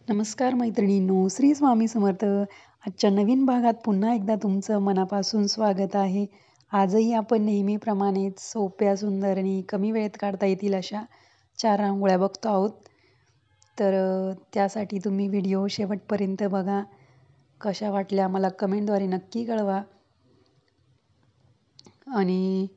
नमस्कार मैत्रिणींनो, श्री स्वामी समर्थ. आजच्या नवीन भागात पुन्हा एकदा तुमचं मनापासून स्वागत आहे. आजही आपण नेहमीप्रमाणेच सोप्या, सुंदर आणि कमी वेळेत काढता येतील अशा 4 रांगोळ्या बघतो आहोत. तर त्यासाठी तुम्ही व्हिडिओ शेवटपर्यंत बघा. कशा वाटल्या मला कमेंटद्वारे नक्की कळवा. आणि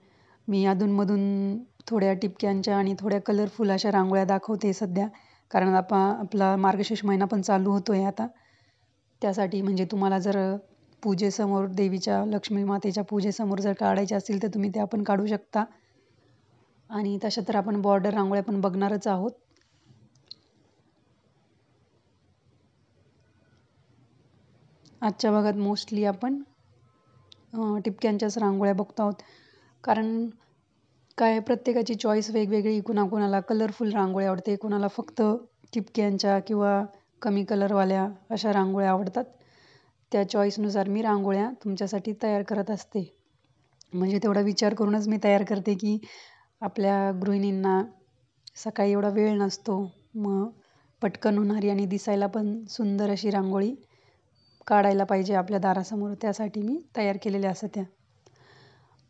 मी अधूनमधून थोड्या टिपक्यांच्या आणि थोड्या कलरफुल अशा रांगोळ्या दाखवते सध्या. कारण आपला मार्गशीर्ष महिना पण चालू होतो आहे आता. त्यासाठी म्हणजे तुम्हाला जर पूजेसमोर देवीच्या, लक्ष्मी मातेच्या पूजेसमोर जर काढायच्या असतील तर तुम्ही त्या पण काढू शकता. आणि तशा तर आपण बॉर्डर रांगोळ्या पण बघणारच आहोत. आजच्या भागात मोस्टली आपण टिपक्यांच्याच रांगोळ्या बघतो आहोत. कारण काय प्रत्येकाची चॉईस वेगवेगळी. कुणाकुणाला कलरफुल रांगोळी आवडते, कुणाला फक्त टिपक्यांच्या किंवा कमी कलरवाल्या अशा रांगोळ्या आवडतात. त्या चॉईसनुसार मी रांगोळ्या तुमच्यासाठी तयार करत असते. म्हणजे तेवढा विचार करूनच मी तयार करते की आपल्या गृहिणींना सकाळी एवढा वेळ नसतो. मग पटकन होणारी आणि दिसायला पण सुंदर अशी रांगोळी काढायला पाहिजे आपल्या दारासमोर. त्यासाठी मी तयार केलेल्या असतात त्या.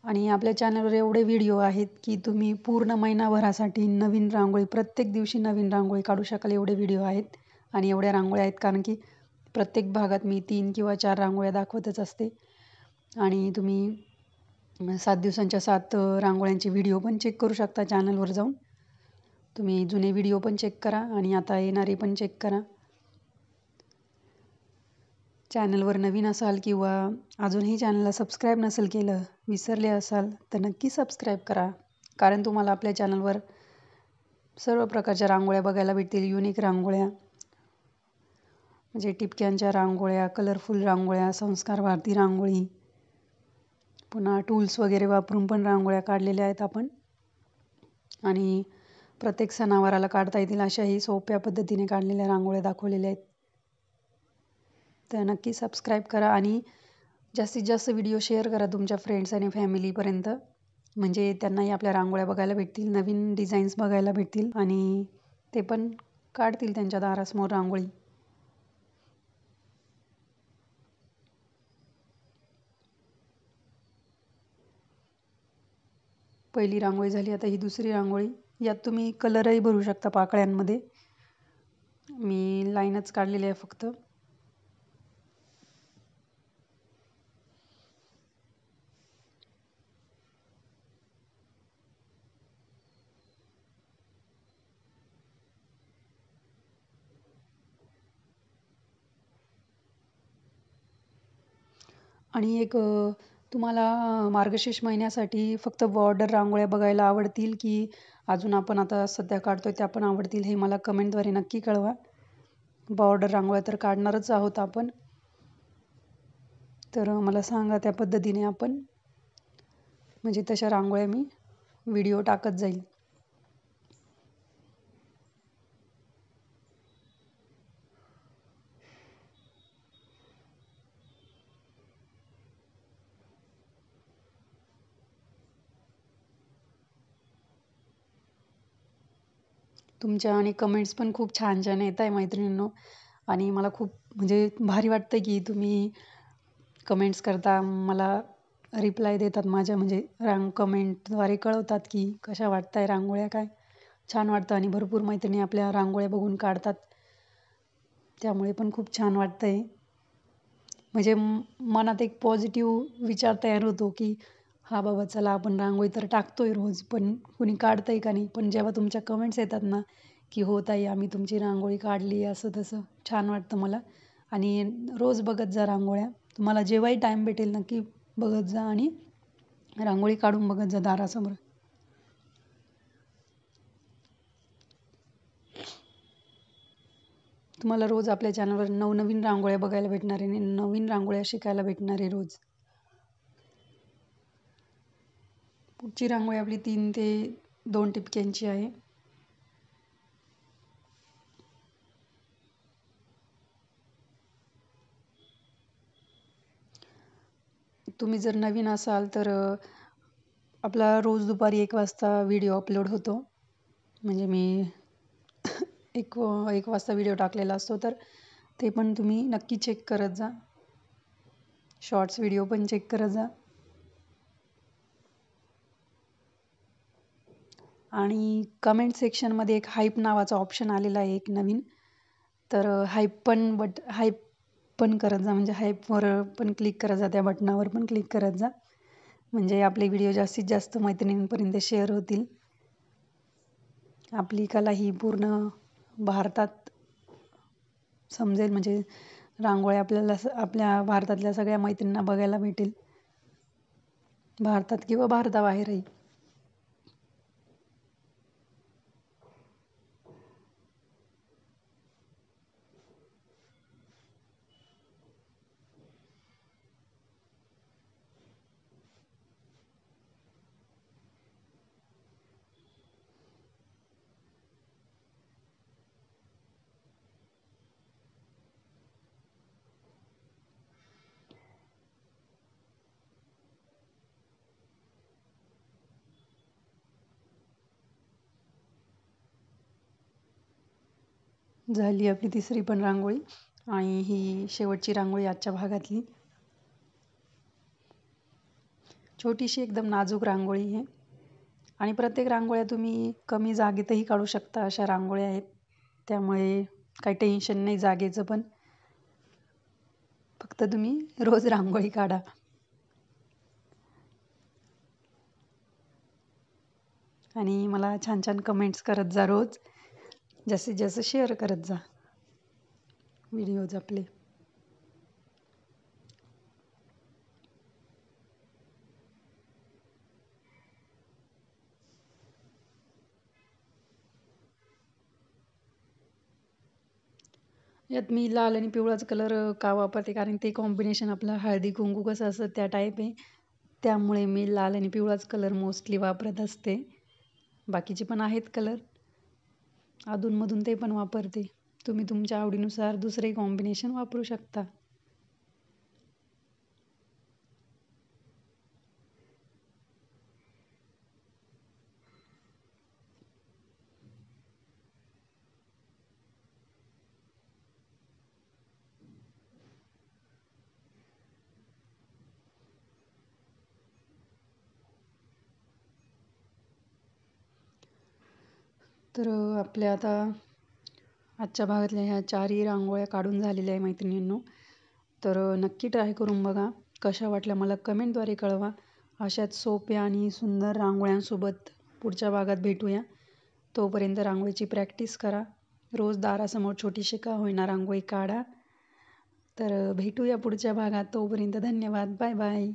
आणि आपल्या चॅनलवर एवढे व्हिडिओ आहेत की तुम्ही पूर्ण महिनाभरासाठी नवीन रांगोळी, प्रत्येक दिवशी नवीन रांगोळी काढू शकाल एवढे व्हिडिओ आहेत. आणि एवढ्या रांगोळ्या आहेत कारण की प्रत्येक भागात मी 3 किंवा 4 रांगोळ्या दाखवतच असते. आणि तुम्ही 7 दिवसांच्या 7 रांगोळ्यांचे व्हिडिओ पण चेक करू शकता चॅनलवर जाऊन. तुम्ही जुने व्हिडिओ पण चेक करा आणि आता येणारे पण चेक करा. चॅनलवर नवीन असाल किंवा अजूनही चॅनलला सबस्क्राईब नसेल केलं, विसरले असाल तर नक्की सबस्क्राईब करा. कारण तुम्हाला आपल्या चॅनलवर सर्व प्रकारच्या रांगोळ्या बघायला भेटतील. युनिक रांगोळ्या म्हणजे टिपक्यांच्या रांगोळ्या, कलरफुल रांगोळ्या, संस्कार भारती रांगोळी, पुन्हा टूल्स वगैरे वापरून पण रांगोळ्या काढलेल्या आहेत आपण. आणि प्रत्येक सणावाराला काढता येतील अशाही सोप्या पद्धतीने काढलेल्या रांगोळ्या दाखवलेल्या आहेत. तर नक्की सबस्क्राईब करा आणि जास्तीत जास्त व्हिडिओ शेअर करा तुमच्या फ्रेंड्स आणि फॅमिलीपर्यंत. म्हणजे त्यांनाही आपल्या रांगोळ्या बघायला भेटतील, नवीन डिझाईन्स बघायला भेटतील आणि ते पण काढतील त्यांच्या दारासमोर रांगोळी. पहिली रांगोळी झाली, आता ही दुसरी रांगोळी. यात तुम्ही कलरही भरू शकता पाकळ्यांमध्ये. मी लाईनच काढलेली आहे फक्त. आणि एक तुम्हाला मार्गशीर्ष महिन्यासाठी फक्त बॉर्डर रांगोळ्या बघायला आवडतील की अजून आपण आता सध्या काढतोय त्या पण आवडतील, हे मला कमेंटद्वारे नक्की कळवा. बॉर्डर रांगोळ्या तर काढणारच आहोत आपण. तर मला सांगा, त्या पद्धतीने आपण म्हणजे तशा रांगोळ्या मी व्हिडिओ टाकत जाईल. तुमच्या आणि कमेंट्स पण खूप छान छान येत आहे मैत्रिणींनो. आणि मला खूप म्हणजे भारी वाटतं की तुम्ही कमेंट्स करता, मला रिप्लाय देतात माझ्या, म्हणजे कमेंटद्वारे कळवतात की कशा वाटत आहे रांगोळ्या, काय छान वाटतं. आणि भरपूर मैत्रिणी आपल्या रांगोळ्या बघून काढतात, त्यामुळे पण खूप छान वाटतं आहे. म्हणजे मनात एक पॉझिटिव्ह विचार तयार होतो की हा बाबा चला आपण रांगोळी तर टाकतोय रोज, पण कुणी काढतंय का नाही. पण जेव्हा तुमच्या कमेंट्स येतात ना की हो ताई आम्ही तुमची रांगोळी काढली, असं तसं, छान वाटतं मला. आणि रोज बघत जा रांगोळ्या. तुम्हाला जेव्हाही टाईम भेटेल नक्की बघत जा आणि रांगोळी काढून बघत जा दारासमोर. तुम्हाला रोज आपल्या चॅनलवर नवनवीन रांगोळ्या बघायला भेटणार आहे, नवीन रांगोळ्या शिकायला भेटणार आहे रोज. पुढची रांगोळी आपली 3 ते 2 टिपक्यांची आहे. तुम्ही जर नवीन असाल तर आपला रोज दुपारी 1 वाजता व्हिडिओ अपलोड होतो. म्हणजे मी एक वाजता व्हिडिओ टाकलेला असतो, तर ते पण तुम्ही नक्की चेक करत जा. शॉर्ट्स व्हिडिओ पण चेक करत जा. आणि कमेंट सेक्शनमध्ये एक हाईप नावाचा ऑप्शन आलेला आहे एक नवीन. तर हाईप पण करत जा, म्हणजे हाईपवर पण क्लिक करत जा, त्या बटनावर पण क्लिक करत जा, म्हणजे आपले व्हिडिओ जास्तीत जास्त मैत्रिणींपर्यंत शेअर होतील. आपली कला ही पूर्ण भारतात समजेल, म्हणजे रांगोळी आपल्याला आपल्या भारतातल्या सगळ्या मैत्रिणींना बघायला भेटेल, भारतात किंवा भारताबाहेरही. झाली आपली तिसरी पण रांगोळी, आणि ही शेवटची रांगोळी आजच्या भागातली. छोटीशी एकदम नाजूक रांगोळी आहे, आणि प्रत्येक रांगोळ्या तुम्ही कमी जागेतही काढू शकता अशा रांगोळ्या आहेत. त्यामुळे काही टेन्शन नाही जागेचं पण, फक्त तुम्ही रोज रांगोळी काढा. आणि मला छान छान कमेंट्स करत जा रोज, जास्तीत जास्त शेअर करत जा व्हिडिओज आपले. यात मी लाल आणि पिवळाच कलर का वापरते, कारण ते कॉम्बिनेशन आपलं हळदी कुंकू कसं असतं त्या टाईप आहे, त्यामुळे मी लाल आणि पिवळाच कलर मोस्टली वापरत असते. बाकीचे पण आहेत कलर, अधूनमधून ते पण वापरते. तुम्ही तुमच्या आवडीनुसार दुसरे कॉम्बिनेशन वापरू शकता. तर आपल्या आता आजच्या भागातल्या ह्या 4ही रांगोळ्या काढून झालेल्या आहे मैत्रिणींनो. तर नक्की ट्राय करून बघा, कशा वाटल्या मला कमेंटद्वारे कळवा. अशाच सोप्या आणि सुंदर रांगोळ्यांसोबत पुढच्या भागात भेटूया. तोपर्यंत रांगोळीची प्रॅक्टिस करा, रोज दारासमोर छोटीशी का होईना रांगोळी काढा. तर भेटूया पुढच्या भागात, तोपर्यंत धन्यवाद, बाय बाय.